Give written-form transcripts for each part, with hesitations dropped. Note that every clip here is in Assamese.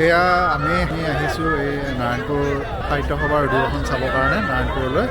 এয়া আমি আহিছোঁ এই নাৰায়ণপুৰ সাহিত্য সভাৰ অধিৱেশন চাবৰ কাৰণে নাৰায়ণপুৰলৈ।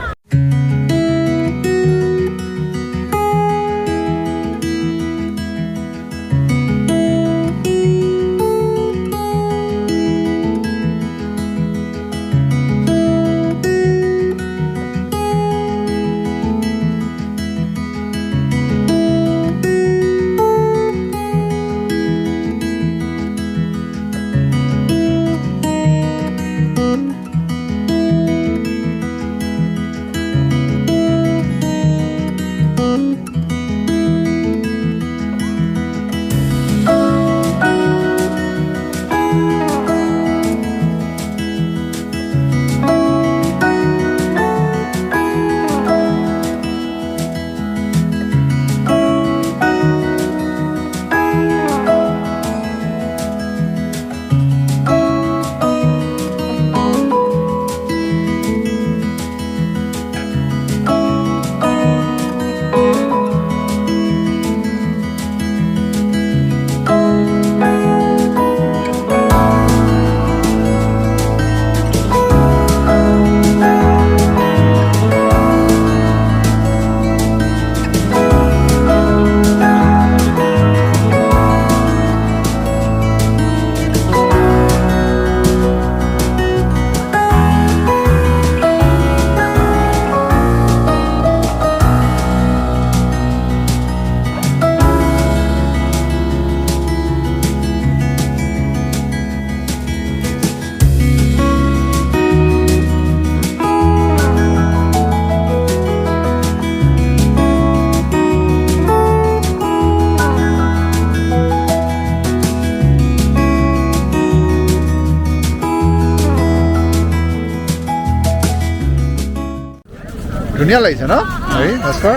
ধুনীয়া লাগিছে ন হেৰি ভাস্কৰ?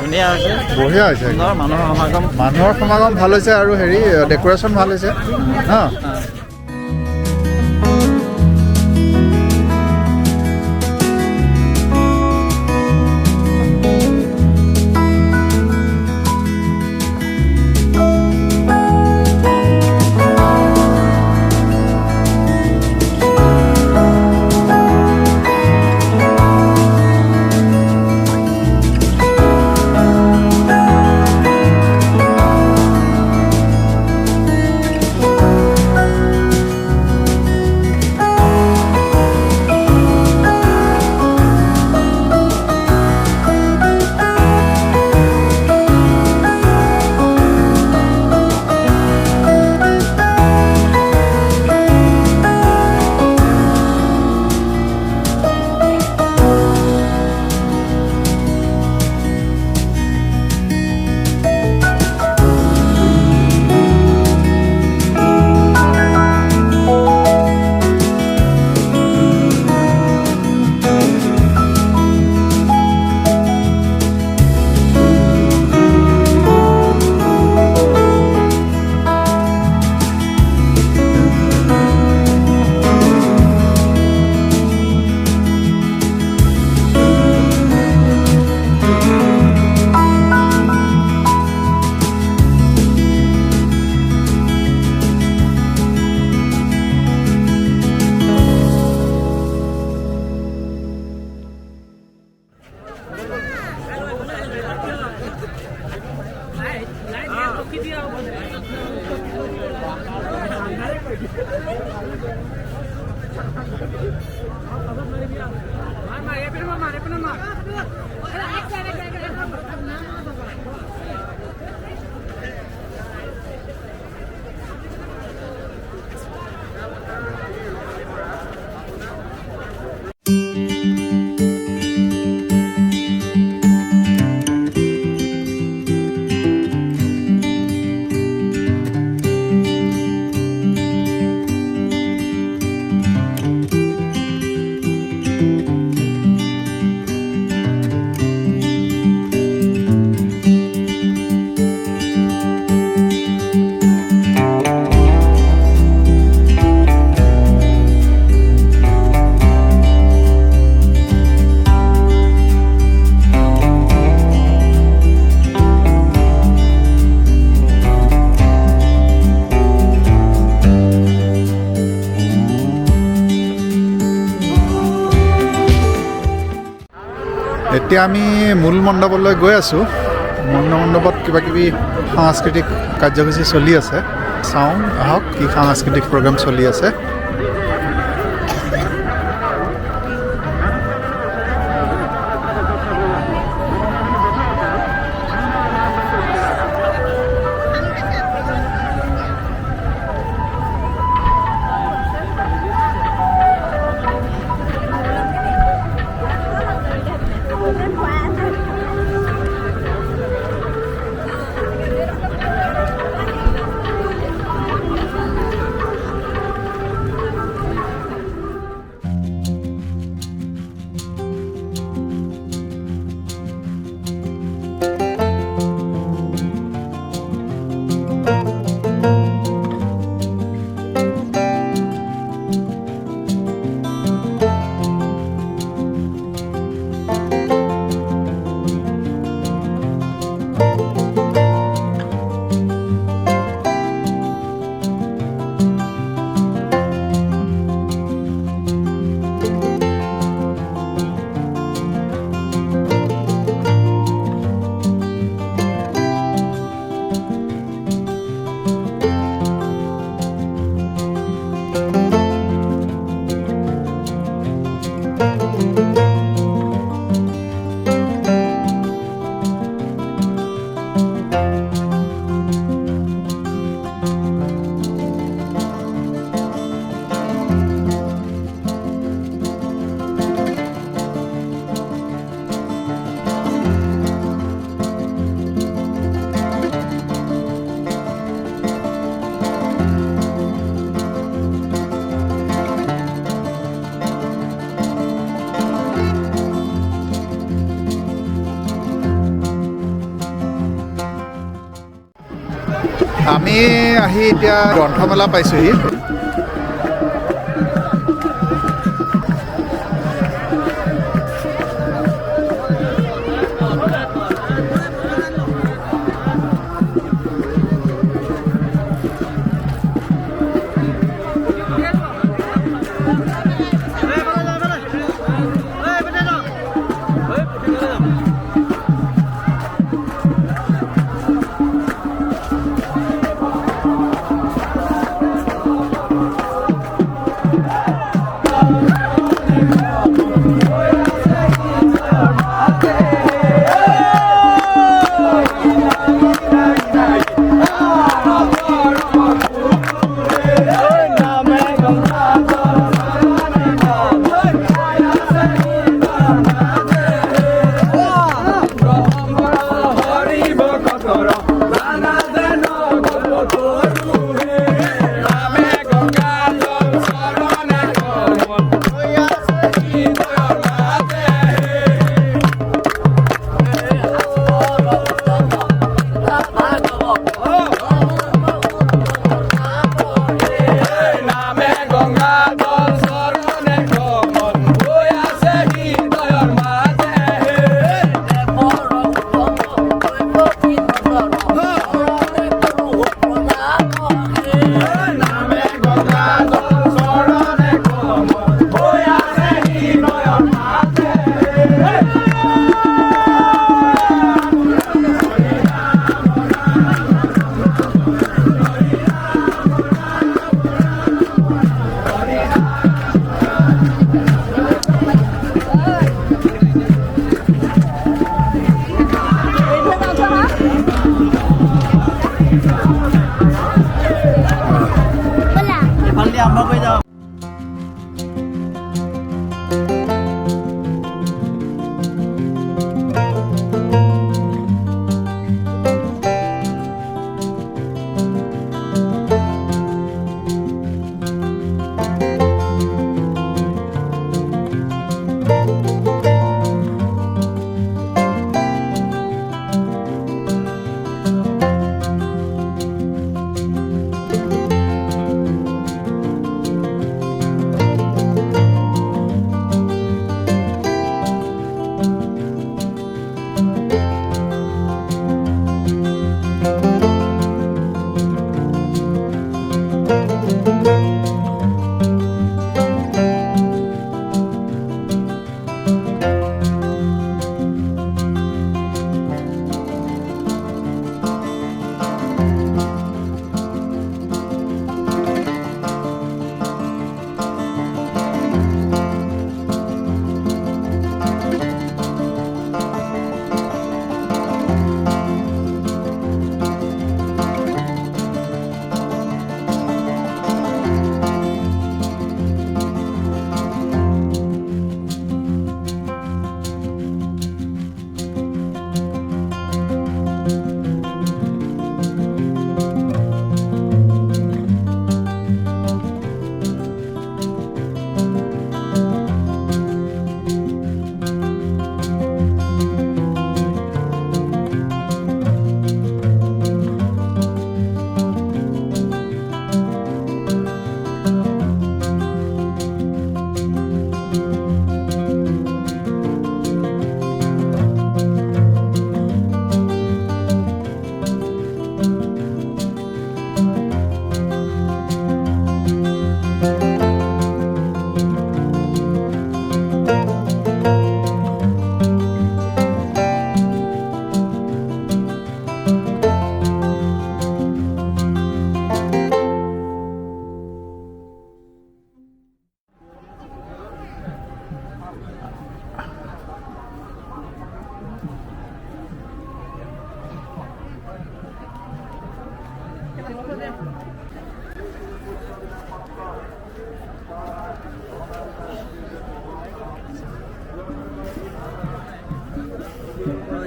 বঢ়িয়া হৈছে, মানুহৰ সমাগম ভাল হৈছে আৰু হেৰি ডেক'ৰেশ্যন ভাল হৈছে ন। এতিয়া আমি মূল মণ্ডপলৈ গৈ আছোঁ মণ্ডপত কিবা কিবি সাংস্কৃতিক কাৰ্যসূচী চলি আছে চাওঁ আহক কি সাংস্কৃতিক প্ৰগ্ৰাম চলি আছে আমি আহি এতিয়া গ্ৰন্থমেলা পাইছোঁহি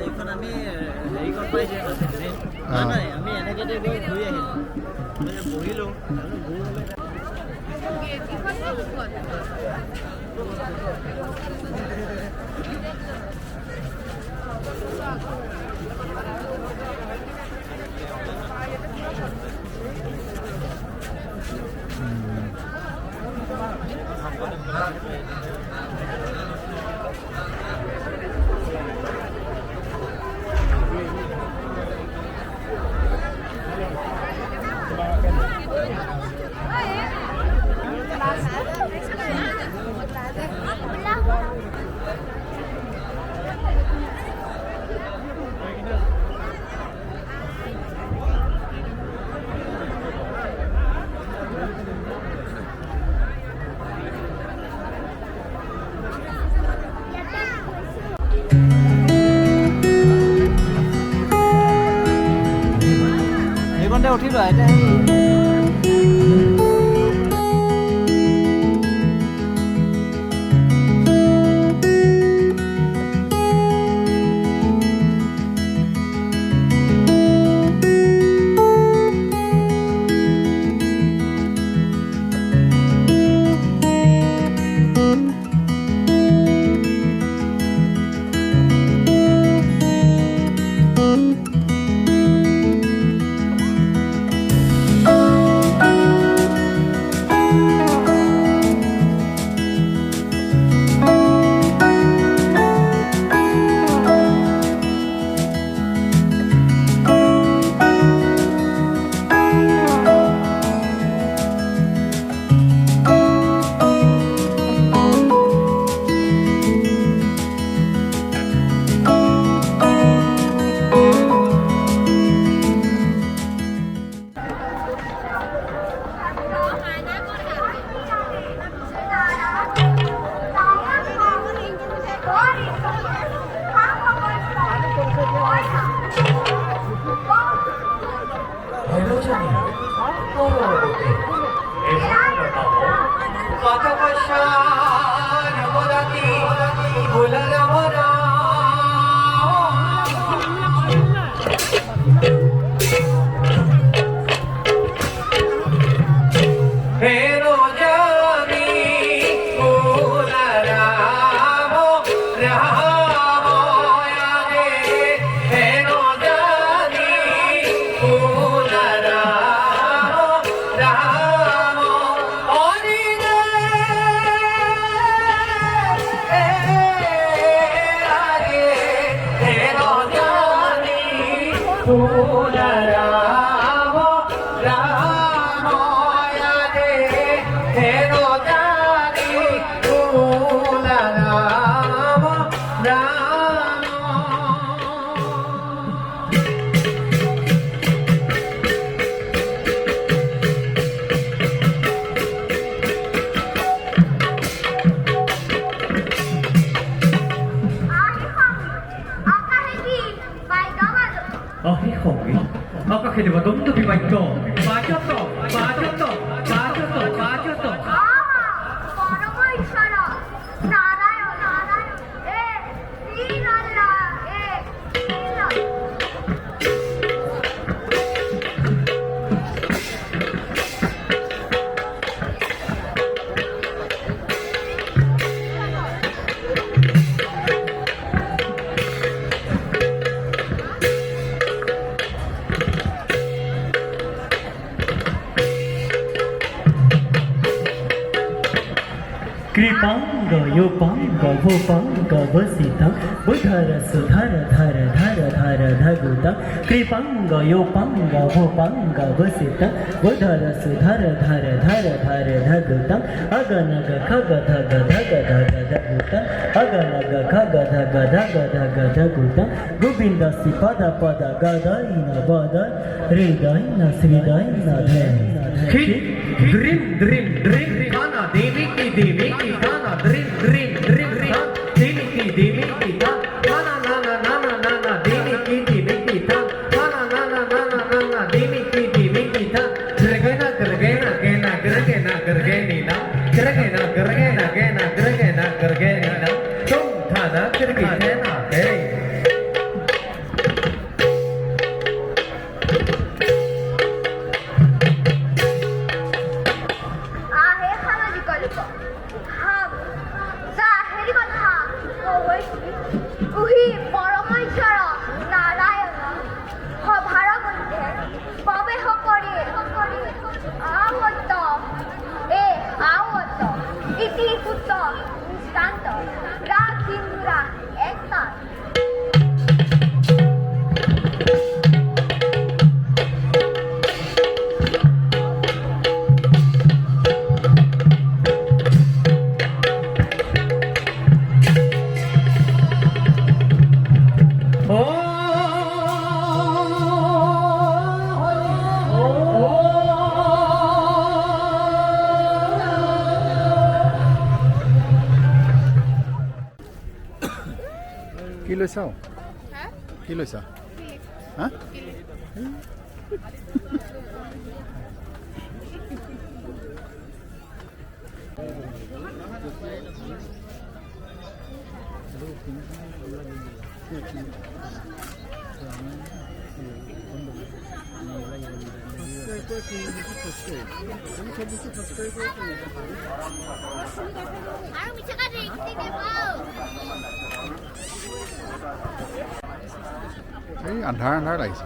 এইখন আমি হেৰিখন পাইছে নাই আমি এনেকৈ গৈ ঘূৰি আহিলোঁ বহিলোঁ এইখনতে উঠিলোঁ এতিয়া 아까 걔네가 너무 비만있어 맞았어 맞았어 맞았어 맞았어 뭐라고 있어요? 나라요 나라요 리나라 리나 कृपांग योपांग वोपांग वसितं बुधर सुधर धर धर धर धगुत कृपंग योपंग भूपंग वसित बुधर सुधर धर धर धर धगुत अगनग खग धग धग धग धगुत अगनग खग धग धग धग धगुत गोविंद सि पद पद गदइन बद हृदयन श्रीदयन धय ड्रीम ड्रीम ड्रीम गाना देवी की गाना ड्रीम ड्रीम ड्रीम देवी की गाना ना ना ना ना ना ना देवी की गाना ना ना ना ना ना ना देवी की गिरगेना गिरगेना गेना गिरगेना गिरगेना गिरगेना गिरगेना गेना गिरगेना गिरगेना तुम थाना गिरगेना है आहे সামাজিক লোক হাম জাহেরি কথা কৈছি উহি পৰমেশ্বৰ নাৰায়ণ সভাৰ মধ্যে প্ৰৱেশ কৰি আৱত ইতি পুত্ৰ নিষ্কান্ত ৰাখিন্দুৰা একটা কি লৈছা কি লৈছা হা আৰু মিছা কাটি এই আন্ধাৰ লাগিছে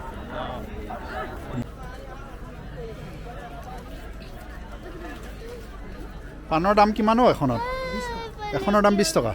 পানৰ দাম কিমান এখনৰ দাম 20 টকা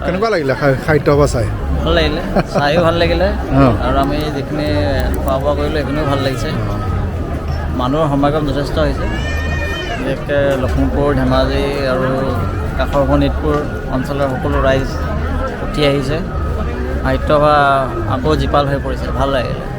কেনেকুৱা লাগিলে সাহিত্য সভা চাই ভাল লাগিলে চাইও ভাল লাগিলে আৰু আমি যিখিনি খোৱা বোৱা কৰিলোঁ সেইখিনিও ভাল লাগিছে মানুহৰ সমাগম যথেষ্ট হৈছে বিশেষকৈ লখিমপুৰ ধেমাজি আৰু কাষৰ শোণিতপুৰ অঞ্চলৰ সকলো ৰাইজ উঠি আহিছে সাহিত্য সভা আকৌ জীপাল হৈ পৰিছে ভাল লাগিলে